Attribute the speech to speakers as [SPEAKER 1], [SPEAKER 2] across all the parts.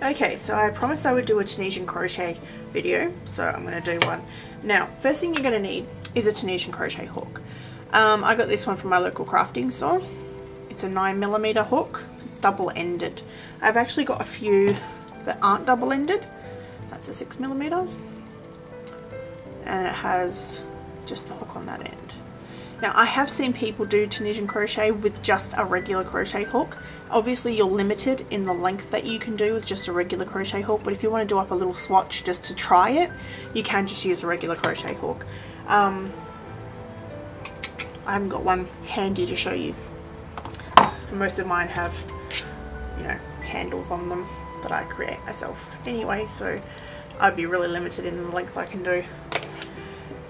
[SPEAKER 1] Okay, so I promised I would do a Tunisian crochet video, so I'm going to do one. Now, first thing you're going to need is a Tunisian crochet hook. I got this one from my local crafting store. It's a 9mm hook. It's double-ended. I've actually got a few that aren't double-ended. That's a 6mm. And it has just the hook on that end. Now, I have seen people do Tunisian crochet with just a regular crochet hook. Obviously, you're limited in the length that you can do with just a regular crochet hook, but if you want to do up a little swatch just to try it, you can just use a regular crochet hook. I haven't got one handy to show you. Most of mine have, you know, handles on them that I create myself anyway, so I'd be really limited in the length I can do.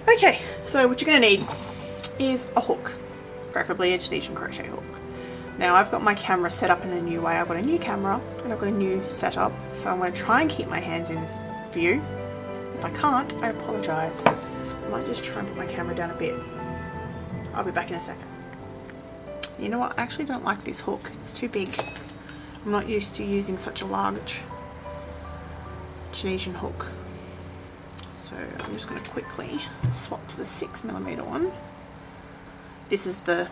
[SPEAKER 1] Okay, so what you're going to need is a hook, preferably a Tunisian crochet hook. Now I've got my camera set up in a new way. I've got a new camera and I've got a new setup, so I'm going to try and keep my hands in view. If I can't, I apologise. I might just try and put my camera down a bit. I'll be back in a second. You know what, I actually don't like this hook. It's too big. I'm not used to using such a large Tunisian hook. So I'm just going to quickly swap to the 6mm one. This is the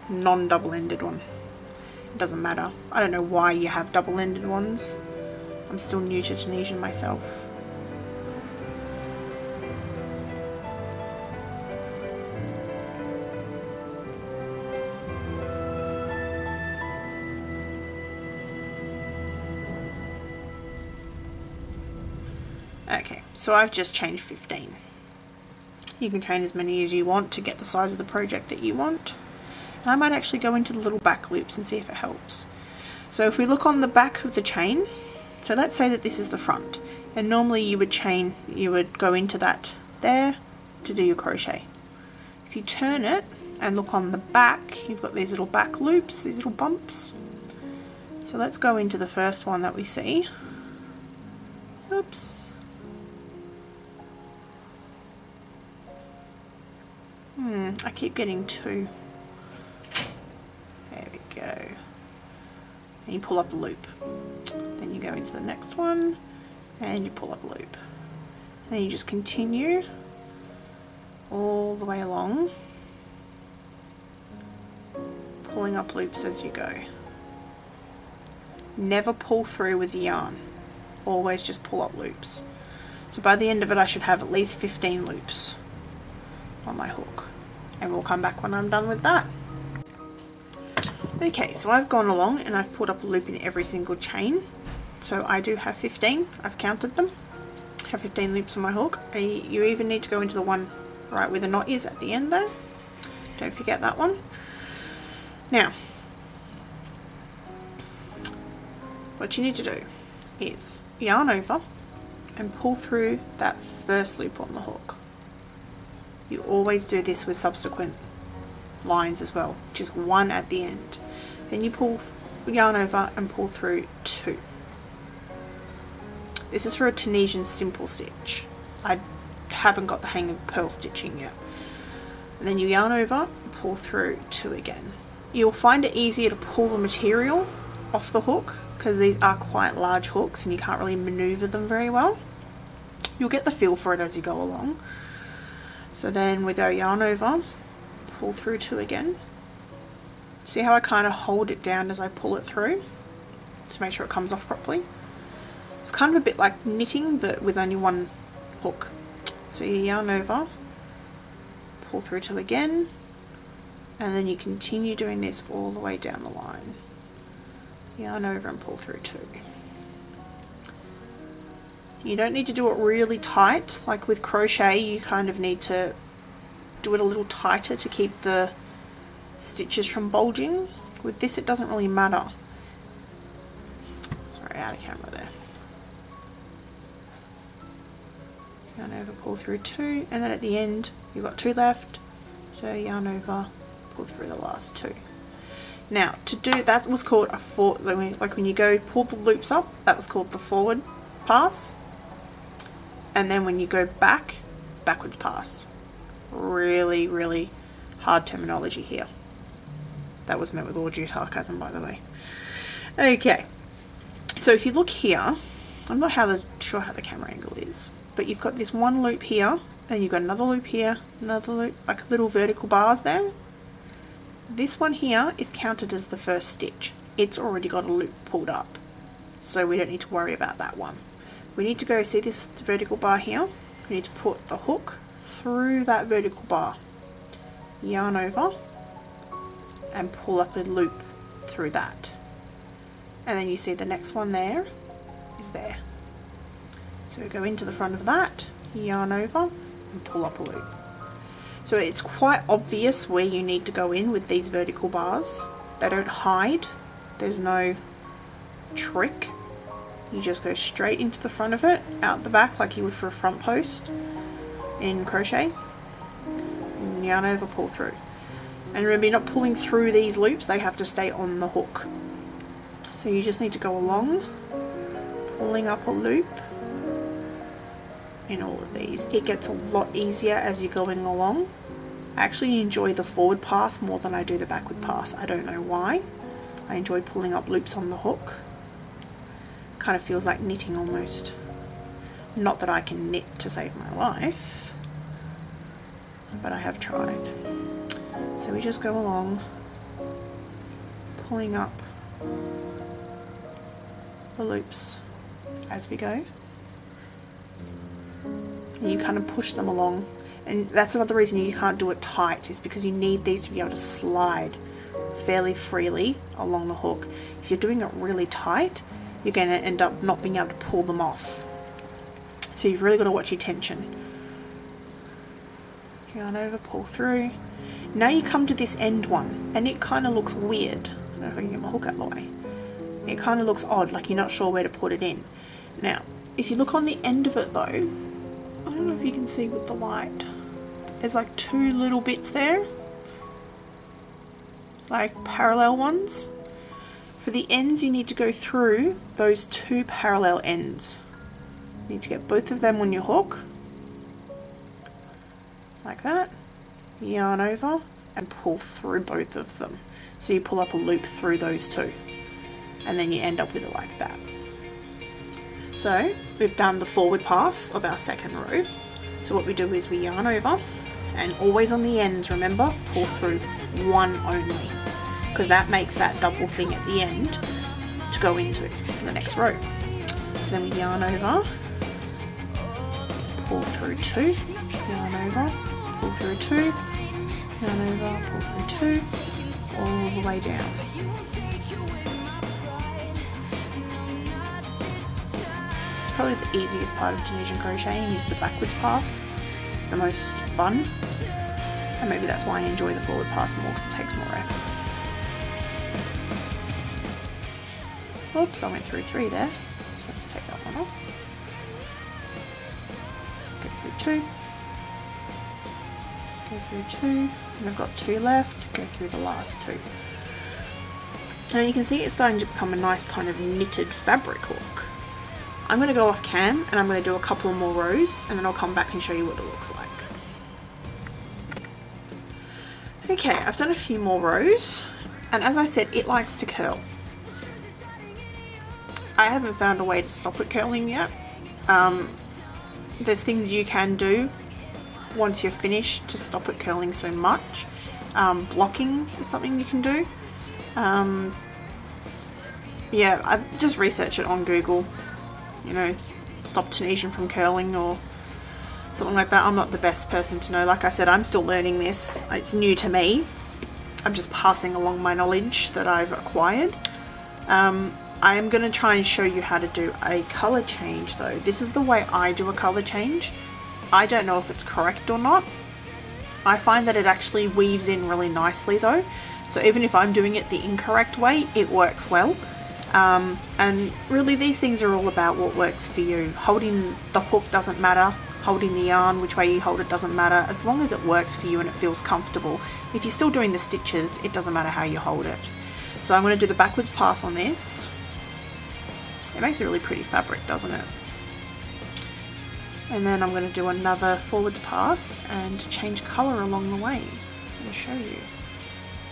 [SPEAKER 1] non-double-ended one. It doesn't matter. I don't know why you have double-ended ones. I'm still new to Tunisian myself. Okay, so I've just changed 15. You can chain as many as you want to get the size of the project that you want. And I might actually go into the little back loops and see if it helps. So if we look on the back of the chain, so let's say that this is the front, and normally you would go into that there to do your crochet. If you turn it and look on the back, you've got these little back loops, these little bumps. So let's go into the first one that we see. Oops. I keep getting two. There we go. And you pull up a loop. Then you go into the next one and you pull up a loop. And then you just continue all the way along, pulling up loops as you go. Never pull through with the yarn. Always just pull up loops. So by the end of it I should have at least 15 loops on my hook. And we'll come back when I'm done with that. Okay, so I've gone along and I've put up a loop in every single chain. So I do have 15, I've counted them. I have 15 loops on my hook. You even need to go into the one right where the knot is at the end though. Don't forget that one. Now, what you need to do is yarn over and pull through that first loop on the hook. You always do this with subsequent lines as well, just one at the end. Then you pull yarn over and pull through 2. This is for a Tunisian simple stitch. I haven't got the hang of purl stitching yet. And then you yarn over, pull through 2 again. You'll find it easier to pull the material off the hook because these are quite large hooks and you can't really maneuver them very well. You'll get the feel for it as you go along. So then we go yarn over, pull through 2 again. See how I kind of hold it down as I pull it through to make sure it comes off properly. It's kind of a bit like knitting but with only one hook. So you yarn over, pull through 2 again, and then you continue doing this all the way down the line. Yarn over and pull through 2. You don't need to do it really tight. Like with crochet you kind of need to do it a little tighter to keep the stitches from bulging. With this it doesn't really matter. Sorry, out of camera there. Yarn over, pull through 2, and then at the end you've got 2 left, so yarn over, pull through the last 2. Now to do that was called a forward, like when you go pull the loops up, that was called the forward pass. And then when you go back, backwards pass. Really, really hard terminology here. That was meant with all due sarcasm, by the way. Okay, so if you look here, I'm not sure how the camera angle is, but you've got this one loop here, and you've got another loop here, another loop, like little vertical bars there. This one here is counted as the first stitch. It's already got a loop pulled up, so we don't need to worry about that one. We need to go, see this vertical bar here? We need to put the hook through that vertical bar, yarn over, and pull up a loop through that. And then you see the next one there is there. So we go into the front of that, yarn over, and pull up a loop. So it's quite obvious where you need to go in with these vertical bars. They don't hide, there's no trick. You just go straight into the front of it, out the back like you would for a front post in crochet, and yarn over, pull through. And remember, you're not pulling through these loops, they have to stay on the hook. So you just need to go along, pulling up a loop in all of these. It gets a lot easier as you're going along. I actually enjoy the forward pass more than I do the backward pass. I don't know why. I enjoy pulling up loops on the hook. Kind of feels like knitting almost. Not that I can knit to save my life, but I have tried. So we just go along, pulling up the loops as we go. And you kind of push them along, and that's another reason you can't do it tight, is because you need these to be able to slide fairly freely along the hook. If you're doing it really tight, you're going to end up not being able to pull them off. So you've really got to watch your tension. Yarn over, pull through. Now you come to this end one, and it kind of looks weird. I don't know if I can get my hook out of the way. It kind of looks odd, like you're not sure where to put it in. Now, if you look on the end of it though, I don't know if you can see with the light, there's like two little bits there, like parallel ones. For the ends, you need to go through those two parallel ends. You need to get both of them on your hook, like that, yarn over, and pull through both of them. So you pull up a loop through those two, and then you end up with it like that. So we've done the forward pass of our second row. So what we do is we yarn over, and always on the ends, remember, pull through one only, because that makes that double thing at the end to go into the next row. So then we yarn over, pull through two, yarn over, pull through two, yarn over, pull through two, all the way down. This is probably the easiest part of Tunisian crocheting, is the backwards pass. It's the most fun, and maybe that's why I enjoy the forward pass more, because it takes more effort. Oops, I went through three there. Let's take that one off. Go through two. Go through two. And I've got two left. Go through the last two. Now you can see it's starting to become a nice kind of knitted fabric look. I'm going to go off cam and I'm going to do a couple more rows, and then I'll come back and show you what it looks like. Okay, I've done a few more rows, and as I said, it likes to curl. I haven't found a way to stop it curling yet. There's things you can do once you're finished to stop it curling so much. Blocking is something you can do. Yeah, I just research it on Google, you know, stop Tunisian from curling or something like that. I'm not the best person to know. Like I said, I'm still learning this. It's new to me. I'm just passing along my knowledge that I've acquired. I am going to try and show you how to do a colour change though. This is the way I do a colour change. I don't know if it's correct or not. I find that it actually weaves in really nicely though. So even if I'm doing it the incorrect way, it works well. And really these things are all about what works for you. Holding the hook doesn't matter. Holding the yarn, which way you hold it doesn't matter. As long as it works for you and it feels comfortable. If you're still doing the stitches, it doesn't matter how you hold it. So I'm going to do the backwards pass on this. It makes a really pretty fabric, doesn't it? And then I'm going to do another forwards pass and change colour along the way and show you.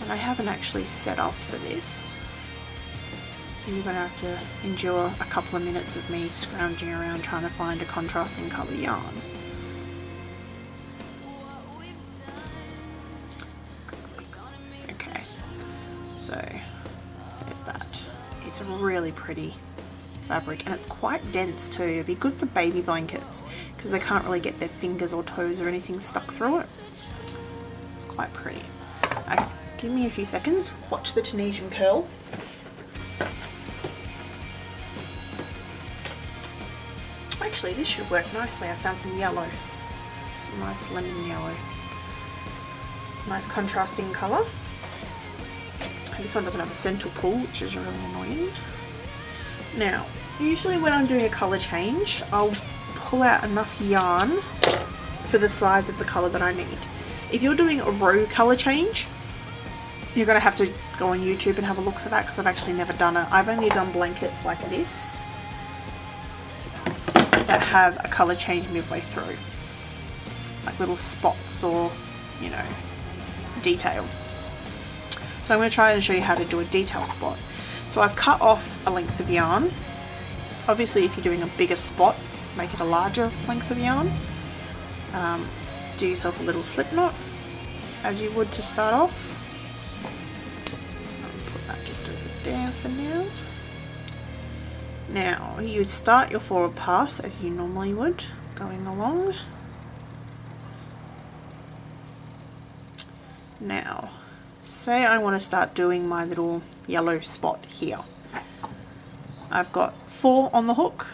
[SPEAKER 1] And I haven't actually set up for this, so So you're going to have to endure a couple of minutes of me scrounging around trying to find a contrasting colour yarn. Okay, so there's that. It's a really pretty fabric and it's quite dense too. It'd be good for baby blankets because they can't really get their fingers or toes or anything stuck through it. It's quite pretty. Okay, give me a few seconds. Watch the Tunisian curl. Actually, this should work nicely. I found some yellow, some nice lemon yellow, nice contrasting colour. This one doesn't have a central pull, which is really annoying. Now, usually when I'm doing a colour change, I'll pull out enough yarn for the size of the colour that I need. If you're doing a row colour change, you're going to have to go on YouTube and have a look for that because I've actually never done it. I've only done blankets like this that have a colour change midway through, like little spots or, you know, detail. So I'm going to try and show you how to do a detail spot. So I've cut off a length of yarn. Obviously if you're doing a bigger spot, make it a larger length of yarn. Do yourself a little slip knot as you would to start off. I'll put that just over there for now. Now you'd start your forward pass as you normally would, going along. Now say I want to start doing my little yellow spot here. I've got 4 on the hook.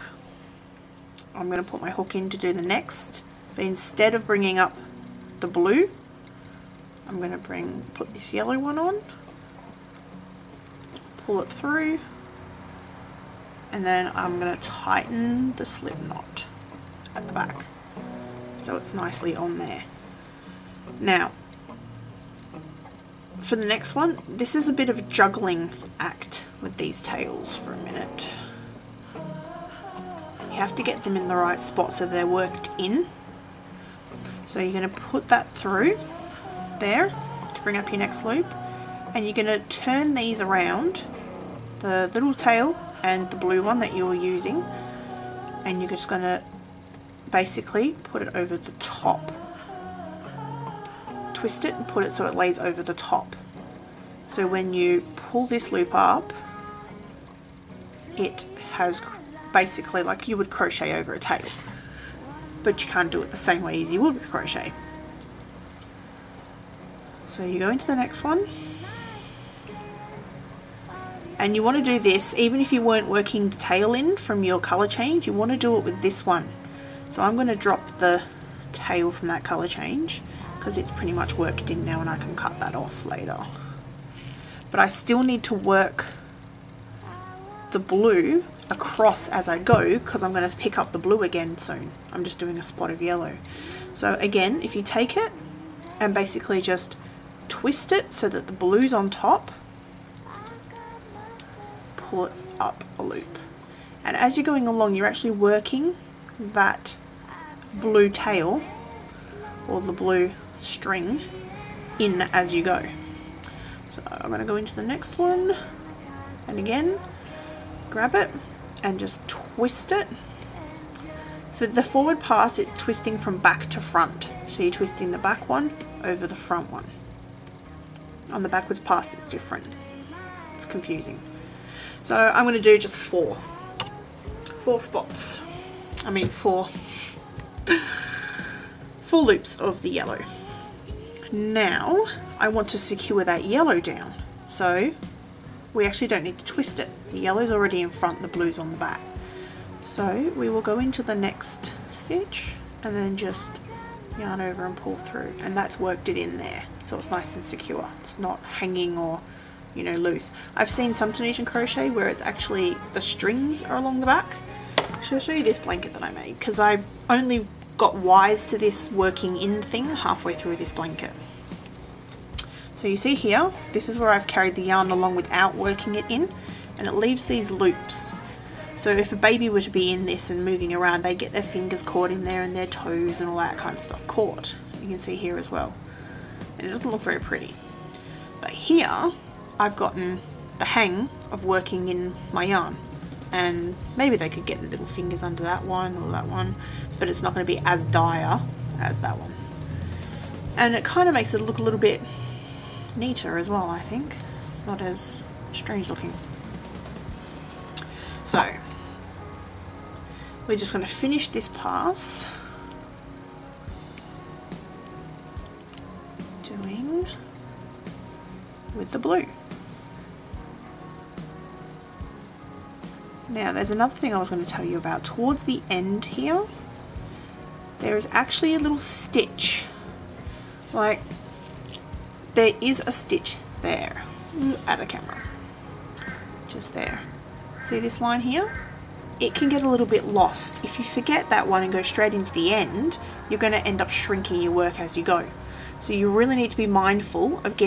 [SPEAKER 1] I'm going to put my hook in to do the next, but instead of bringing up the blue, I'm going to put this yellow one on, pull it through, and then I'm going to tighten the slip knot at the back so it's nicely on there. Now for the next one, this is a bit of a juggling act with these tails for a minute. You have to get them in the right spot so they're worked in. So you're going to put that through there to bring up your next loop, and you're going to turn these around, the little tail and the blue one that you were using, and you're just going to basically put it over the top. Twist it and put it so it lays over the top. So when you pull this loop up, it has basically like you would crochet over a tail, but you can't do it the same way as you would with crochet. So you go into the next one, and you want to do this even if you weren't working the tail in from your colour change. You want to do it with this one. So I'm going to drop the tail from that colour change because it's pretty much worked in now and I can cut that off later. But I still need to work the blue across as I go because I'm going to pick up the blue again soon. I'm just doing a spot of yellow. So again, if you take it and basically just twist it so that the blue's on top, pull it up a loop. And as you're going along, you're actually working that blue tail or the blue string in as you go. So I'm going to go into the next one, and again grab it and just twist it. For the forward pass, it's twisting from back to front, so you're twisting the back one over the front one. On the backwards pass it's different, it's confusing. So I'm going to do just four spots, I mean four loops of the yellow. Now I want to secure that yellow down, so we actually don't need to twist it. The yellow's already in front, the blue's on the back. So we will go into the next stitch and then just yarn over and pull through, and that's worked it in there so it's nice and secure. It's not hanging or, you know, loose. I've seen some Tunisian crochet where it's actually the strings are along the back. So I'll show you this blanket that I made because I only got wise to this working in thing halfway through this blanket. So you see here, this is where I've carried the yarn along without working it in, and it leaves these loops. So if a baby were to be in this and moving around, they get their fingers caught in there and their toes and all that kind of stuff caught. You can see here as well. And it doesn't look very pretty. But here, I've gotten the hang of working in my yarn, and maybe they could get the little fingers under that one or that one, but it's not going to be as dire as that one. And it kind of makes it look a little bit neater as well, I think. It's not as strange looking. So we're just going to finish this pass doing with the blue. Now there's another thing I was going to tell you about. Towards the end here, there is actually a little stitch. Like, there is a stitch there. At the camera. Just there. See this line here? It can get a little bit lost. If you forget that one and go straight into the end, you're going to end up shrinking your work as you go. So you really need to be mindful of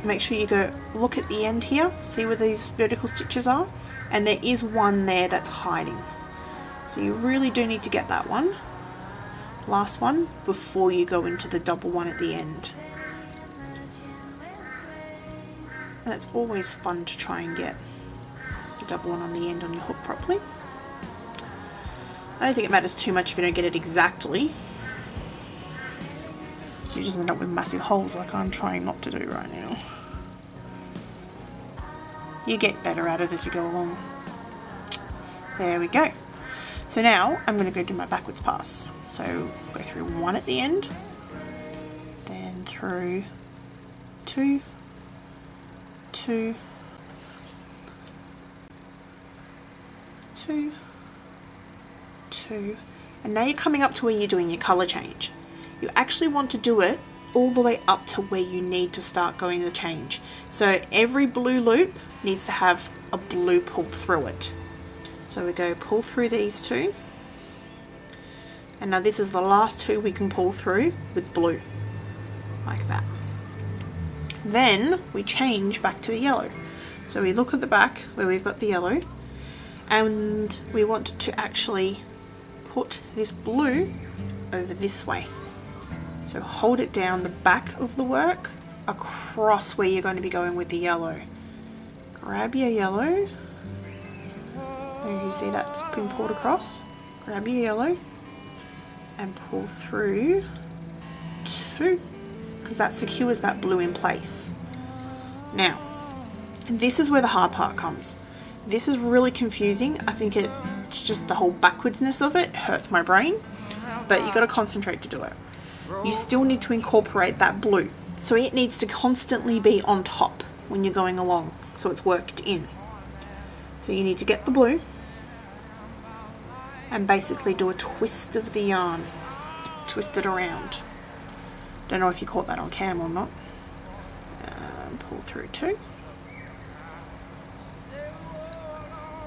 [SPEAKER 1] make sure you go look at the end here, see where these vertical stitches are, and there is one there that's hiding. So you really do need to get that one, last one, before you go into the double one at the end. And it's always fun to try and get a double one on the end on your hook properly. I don't think it matters too much if you don't get it exactly. You just end up with massive holes like I'm trying not to do right now. You get better at it as you go along. There we go. So now I'm going to go do my backwards pass. So go through one at the end, then through two, two, two, two, and now you're coming up to where you're doing your colour change. You actually want to do it all the way up to where you need to start going the change. So every blue loop needs to have a blue pull through it. So we go pull through these two, and now this is the last two we can pull through with blue, like that. Then we change back to the yellow. So we look at the back where we've got the yellow, and we want to actually put this blue over this way. So hold it down the back of the work across where you're going to be going with the yellow. Grab your yellow. You see that's been pulled across. Grab your yellow and pull through two, because that secures that blue in place. Now, this is where the hard part comes. This is really confusing. I think it's just the whole backwardsness of it hurts my brain, but you got to concentrate to do it. You still need to incorporate that blue, so it needs to constantly be on top when you're going along, so it's worked in. So you need to get the blue and basically do a twist of the yarn, twist it around. Don't know if you caught that on cam or not. Pull through two.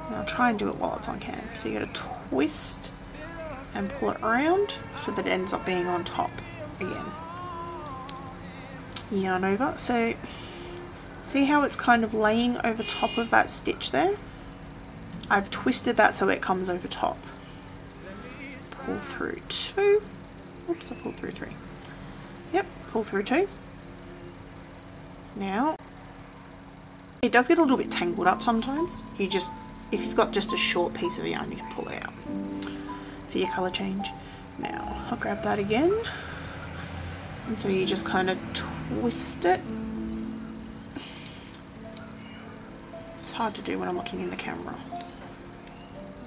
[SPEAKER 1] And I'll try and do it while it's on cam. So you got to twist and pull it around so that it ends up being on top again. Yarn over. So see how it's kind of laying over top of that stitch there? I've twisted that so it comes over top. Pull through two. Oops, I pulled through three. Yep, pull through two. Now, it does get a little bit tangled up sometimes. If you've got just a short piece of yarn, you can pull it out for your colour change. Now, I'll grab that again. And so you just kind of twist it. It's hard to do when I'm looking in the camera.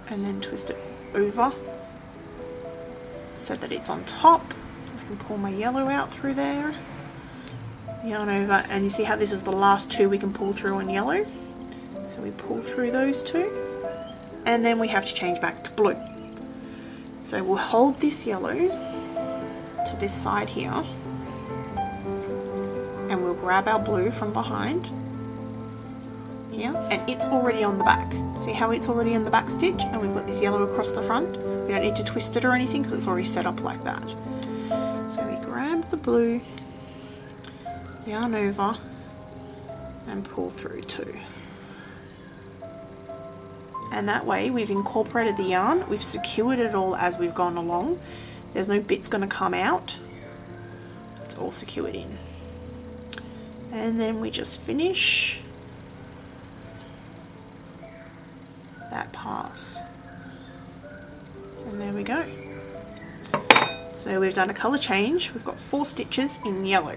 [SPEAKER 1] And then twist it over so that it's on top. I can pull my yellow out through there. Yarn over, and you see how this is the last two we can pull through on yellow. So we pull through those two, and then we have to change back to blue. So we'll hold this yellow to this side here, and we'll grab our blue from behind here, and it's already on the back. See how it's already in the back stitch, and we've got this yellow across the front. We don't need to twist it or anything because it's already set up like that. So we grab the blue, yarn over, and pull through two. And that way we've incorporated the yarn, we've secured it all as we've gone along. There's no bits going to come out. It's all secured in. And then we just finish pass. And there we go. So we've done a colour change. We've got 4 stitches in yellow.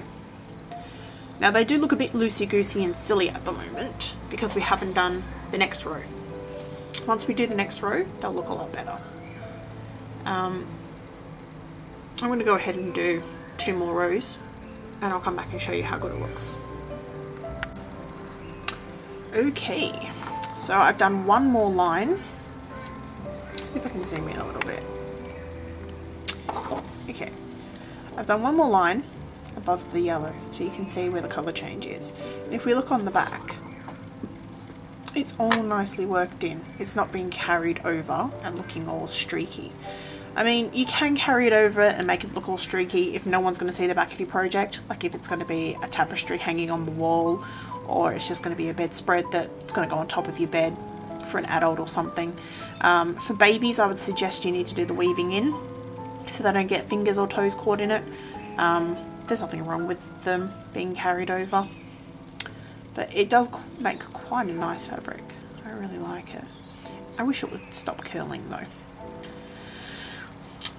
[SPEAKER 1] Now they do look a bit loosey-goosey and silly at the moment because we haven't done the next row. Once we do the next row, they'll look a lot better. I'm going to go ahead and do 2 more rows and I'll come back and show you how good it looks. Okay, so I've done 1 more line. Let's see if I can zoom in a little bit. Okay, I've done 1 more line above the yellow so you can see where the colour change is. And if we look on the back, it's all nicely worked in. It's not being carried over and looking all streaky. I mean, you can carry it over and make it look all streaky if no one's going to see the back of your project, like if it's going to be a tapestry hanging on the wall, or it's just going to be a bedspread that's going to go on top of your bed for an adult or something. For babies, I would suggest you need to do the weaving in so they don't get fingers or toes caught in it. There's nothing wrong with them being carried over, but it does make quite a nice fabric. I really like it. I wish it would stop curling though.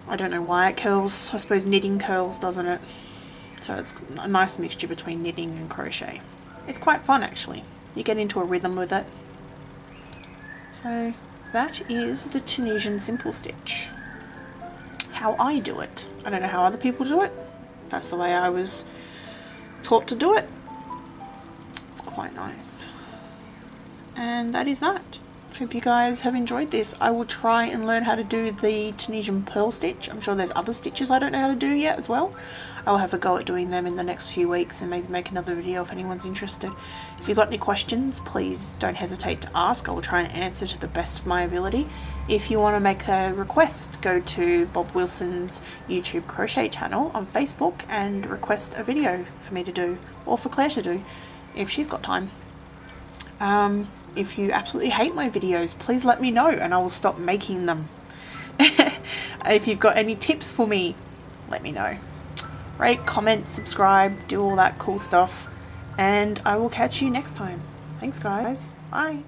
[SPEAKER 1] I don't know why it curls. I suppose knitting curls, doesn't it? So it's a nice mixture between knitting and crochet. It's quite fun actually. You get into a rhythm with it. So that is the Tunisian simple stitch. How I do it. I don't know how other people do it. That's the way I was taught to do it. It's quite nice. And that is that. Hope you guys have enjoyed this. I will try and learn how to do the Tunisian pearl stitch. I'm sure there's other stitches I don't know how to do yet as well. I'll have a go at doing them in the next few weeks and maybe make another video if anyone's interested. If you've got any questions, please don't hesitate to ask. I will try and answer to the best of my ability. If you want to make a request, go to Bob Wilson's YouTube crochet channel on Facebook and request a video for me to do, or for Claire to do if she's got time. If you absolutely hate my videos, please let me know and I will stop making them. If you've got any tips for me, let me know. Rate, comment, subscribe, do all that cool stuff, and I will catch you next time. Thanks guys. Bye.